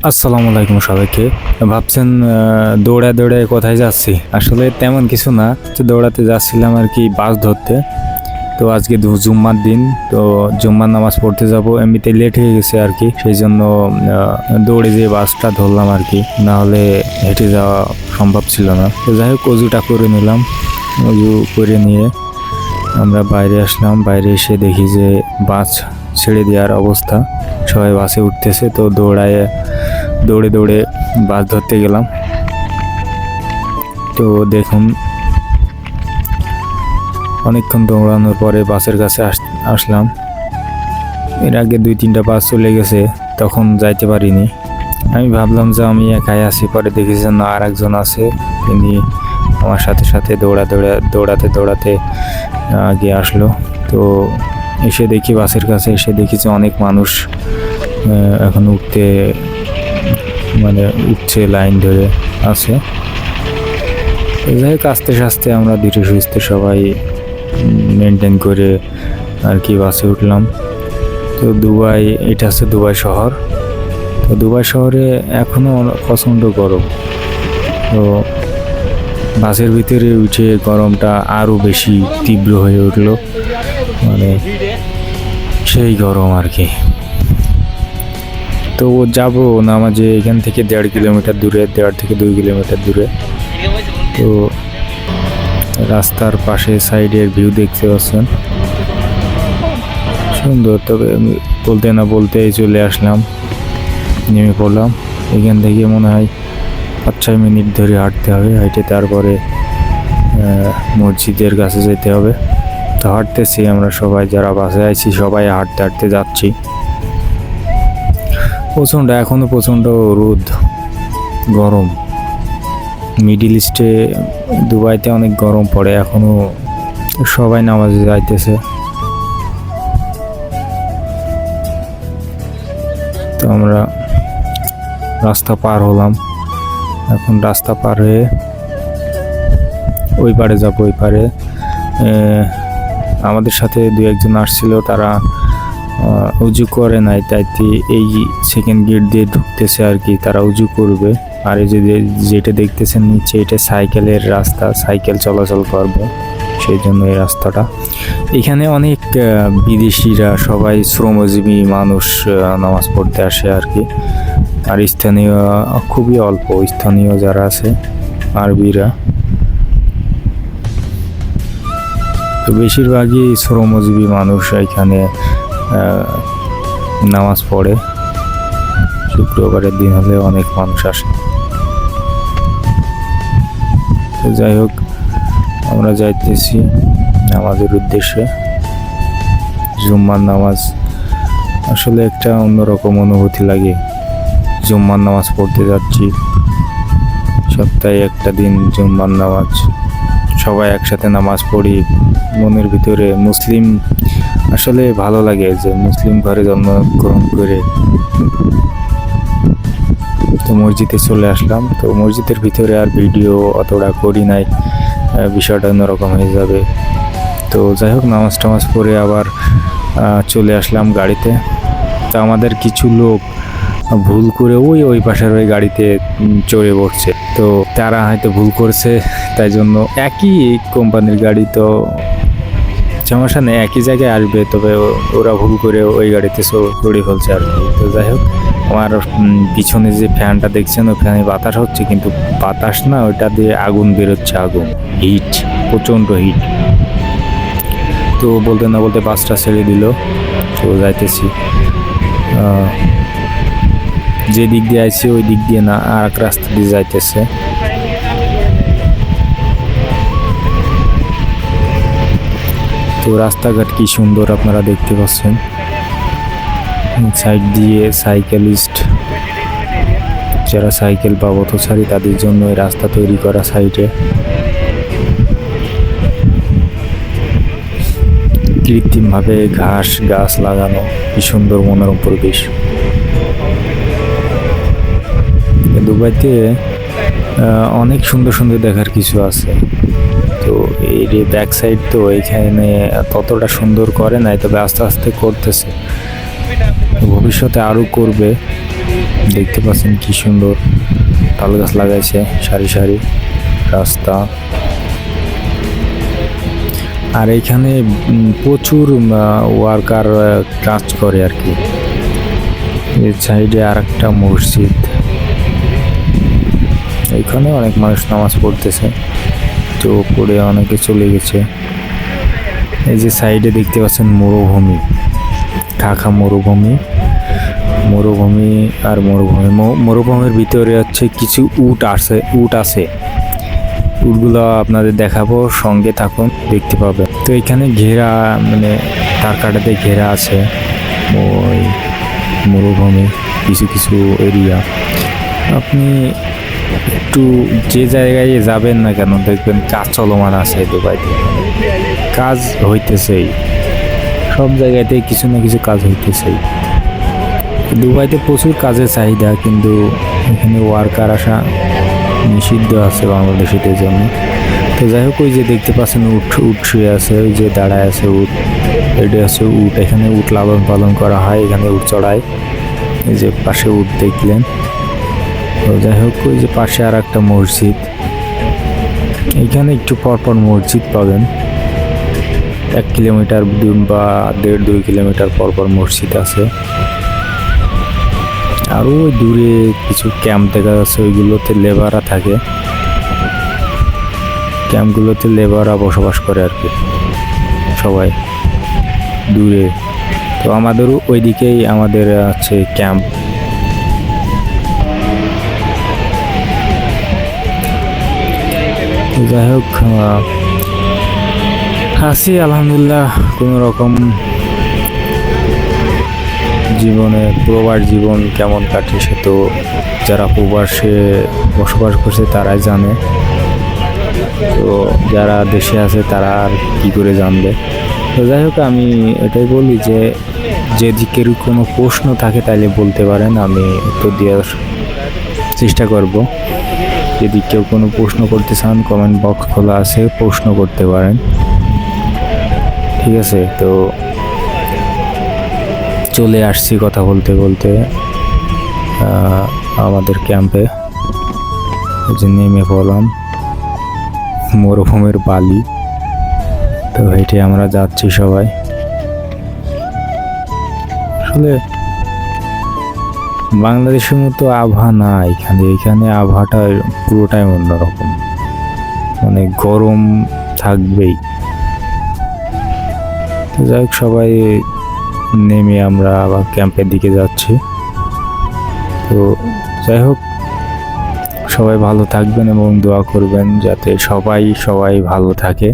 আসসালামু আলাইকুম সবাইকে। ভাবছেন দৌড়ায় দৌড়ায় কোথায় যাচ্ছি? আসলে তেমন কিছু না, তো দৌড়াতে যাচ্ছিলাম আর কি বাস ধরতে। তো আজকে জুম্মার দিন, তো জুম্মার নামাজ পড়তে যাব। এমনিতে লেট হয়ে গেছে আর কি, সেই জন্য দৌড়ে যেয়ে বাসটা ধরলাম আর কি, না হলে হেঁটে যাওয়া সম্ভব ছিল না। তো যাই হোক, অজুটা করে নিলাম। অজু করে নিয়ে আমরা বাইরে আসলাম। বাইরে এসে দেখি যে বাস ছেড়ে দেওয়ার অবস্থা, সবাই বাসে উঠতেছে। তো দৌড়ে দৌড়ে বাস ধরতে গেলাম। তো দেখুন, অনেকক্ষণ দৌড়ানোর পরে বাসের কাছে আসলাম। এর আগে 2-3টা বাস চলে গেছে, তখন যাইতে পারিনি। আমি ভাবলাম যে আমি একাই আছি, পরে দেখেছি না আর একজন আছে, তিনি আমার সাথে সাথে দৌড়াতে আগে আসলো। তো এসে দেখি, বাসের কাছে এসে দেখি যে অনেক মানুষ এখন উঠছে, লাইন ধরে আছে। যাই হোক, আস্তে আস্তে আমরা ধীরে সুস্থে সবাই মেনটেন করে আর কি বাসে উঠলাম। তো দুবাই, এটা হচ্ছে দুবাই শহর। তো দুবাই শহরে এখনও প্রচণ্ড গরম। তো বাসের ভিতরে উঠে গরমটা আরও বেশি তীব্র হয়ে উঠলো, সেই গরম আর কি। তো যাবো নামাজে, এখান থেকে 1.5 কিলোমিটার দূরে, 1.5 থেকে 2 কিলোমিটার দূরে। তো রাস্তার পাশে সাইডের ভিউ দেখতে পাচ্ছেন, সুন্দর। তবে আমি বলতে না বলতেই চলে আসলাম, নেমে পড়লাম। এখান থেকে মনে হয় 5-6 মিনিট ধরে হাঁটতে হবে, হাঁটে তারপরে মসজিদের কাছে যেতে হবে। তো হাঁটতেছি, আমরা সবাই যারা বাসে আছি সবাই হাঁটতে হাঁটতে যাচ্ছি। এখনো প্রচণ্ড রোদ, গরম। মিডিল ইস্টে, দুবাইতে অনেক গরম পড়ে, এখনো সবাই নামাজে যাইতেছে। তো আমরা রাস্তা পার হলাম, এখন রাস্তা পার হয়ে ওই পারে যাবো। ওই পারে আমাদের সাথে 2-1 জন আসছিল, তারা উজু করে নাই, তাই এই সেকেন্ড গেট দিয়ে ঢুকতেছে আর কি, তারা উজু করবে। আর এই যেটা দেখতেছেন নিচে, এটা সাইকেলের রাস্তা, সাইকেল চলাচল করবে, সেই জন্য এই রাস্তাটা। এখানে অনেক বিদেশিরা, সবাই শ্রমজীবী মানুষ নামাজ পড়তে আসে আর কি। আর স্থানীয় খুবই অল্প, স্থানীয় যারা আছে আরবিরা। তো বেশিরভাগই শ্রমজীবী মানুষ এখানে নামাজ পড়ে। শুক্রবারের দিন হলে অনেক মানুষ আসে। তো যাই হোক, আমরা যাইতেছি নামাজের উদ্দেশ্যে। জুম্মার নামাজ আসলে একটা অন্যরকম অনুভূতি লাগে। জুম্মার নামাজ পড়তে যাচ্ছি, সপ্তাহে একটা দিন জুম্মার নামাজ, সবাই একসাথে নামাজ পড়ি। মনের ভিতরে মুসলিম, আসলে ভালো লাগে যে মুসলিম ঘরে জন্মগ্রহণ করে। তো মসজিদে চলে আসলাম। তো মসজিদের ভিতরে আর ভিডিও অতটা করি নাই, বিষয়টা অন্যরকম হয়ে যাবে। তো যাই হোক, নামাজ টামাজ পড়ে আবার চলে আসলাম গাড়িতে। তো আমাদের কিছু লোক ভুল করে ওই পাশের ওই গাড়িতে চড়ে পড়ছে। তো তারা হয়তো ভুল করছে, তাই জন্য একই কোম্পানির গাড়ি, তো সমস্যা নেই, একই জায়গায় আসবে, তবে ওরা ভুল করে ওই গাড়িতে চড়ে ফেলছে আর কি। তো যাই হোক, আমার পিছনে যে ফ্যানটা দেখছেন, ওই ফ্যানে বাতাস হচ্ছে, কিন্তু বাতাস না, ওইটা দিয়ে আগুন বেরোচ্ছে, আগুন, হিট, প্রচণ্ড হিট। তো বলতে না বলতে বাসটা ছেড়ে দিল। তো যাইতেছি, যে দিক দিয়ে আইছি ওই দিক দিয়ে না, আর এক রাস্তা দিয়ে যাইতেছে। তো রাস্তাঘাট কি সুন্দর আপনারা দেখতে পাচ্ছেন। সাইড দিয়ে সাইকেলিস্ট, যারা সাইকেল বা পথচারী, তাদের জন্য এই রাস্তা তৈরি করা। সাইডে কৃত্রিমভাবে গাছ লাগানো, কি সুন্দর মনোরম পরিবেশ। দুবাইতে অনেক সুন্দর সুন্দর দেখার কিছু আছে। তো এর ব্যাক সাইড, তো এখানে ততটা সুন্দর করে নাই, তবে আস্তে আস্তে করতেছে, ভবিষ্যতে আরও করবে। দেখতে পাচ্ছেন কি সুন্দর তাল গাছ লাগাইছে, সারি সারি রাস্তা। আর এখানে প্রচুর ওয়ার্কার কাজ করে আর কি। এর সাইডে আর একটা মসজিদ, এখানে অনেক মানুষ নামাজ পড়তেছে, তো পড়ে অনেকে চলে গেছে। এই যে সাইডে দেখতে পাচ্ছেন মরুভূমি, খাখা মরুভূমি। মরুভূমি আর মরুভূমি, মরুভূমির ভিতরে হচ্ছে কিছু উট আছে। উটগুলো আপনাদের দেখাবো, সঙ্গে থাকুন, দেখতে পাবেন। তো এখানে ঘেরা, মানে তার কাটাতে ঘেরা আছে ওই মরুভূমি কিছু কিছু এরিয়া। আপনি একটু যে জায়গায় যাবেন না কেন, দেখবেন কাজ চলমান আছে দুবাইতে, কাজ হইতেছেই, সব জায়গাতেই কিছু না কিছু কাজ হইতেছেই। দুবাইতে প্রচুর কাজের চাহিদা, কিন্তু এখানে ওয়ার্কার আসা নিষিদ্ধ আছে বাংলাদেশিদের জন্য। তো যাই হোক, ওই যে দেখতে পাচ্ছেন উট শুয়ে আছে, ওই যে দাঁড়ায় আছে উট, এটা হচ্ছে উট। এখানে উট লালন পালন করা হয়, এখানে উট চড়ায়। এই যে পাশে উট দেখলেন। তো যাই হোক, ওই যে পাশে আর একটা মসজিদ, এইখানে একটু পরপর মসজিদ পাবেন, 1 কিলোমিটার বা 1.5-2 কিলোমিটার পরপর মসজিদ আছে। আরও ওই দূরে কিছু ক্যাম্প দেখা যাচ্ছে, ওইগুলোতে লেবাররা থাকে, ক্যাম্পগুলোতে লেবাররা বসবাস করে আর কি সবাই দূরে। তো আমাদেরও ওইদিকেই আমাদের আছে ক্যাম্প। যাই হোক, আছি আলহামদুলিল্লাহ কোনো রকম। জীবনে প্রবাস জীবন কেমন কাটে সে তো যারা প্রবাসে বসবাস করছে তারাই জানে, তো যারা দেশে আছে তারা আর কি করে জানবে। তো যাই হোক, আমি এটাই বলি যে যেদিকের কোনো প্রশ্ন থাকে তাইলে বলতে পারেন, আমি উত্তর দেওয়ার চেষ্টা করব। যদি কেউ কোনো প্রশ্ন করতে চান, কমেন্ট বক্স খোলা আছে, প্রশ্ন করতে পারেন, ঠিক আছে। তো চলে আসছি কথা বলতে বলতে আমাদের ক্যাম্পে, যে নেমে পড়লাম মরুভূমির বালি। তো হেঁটে আমরা যাচ্ছি সবাই। আসলে বাংলাদেশের মতো আবহাওয়া না এখানে আবহাওয়াটা পুরোটাই অন্যরকম, মানে গরম থাকবেই। তো যাই হোক, সবাই নেমে আমরা আবার ক্যাম্পের দিকে যাচ্ছি। তো যাই হোক, সবাই ভালো থাকবেন এবং দোয়া করবেন যাতে সবাই ভালো থাকে।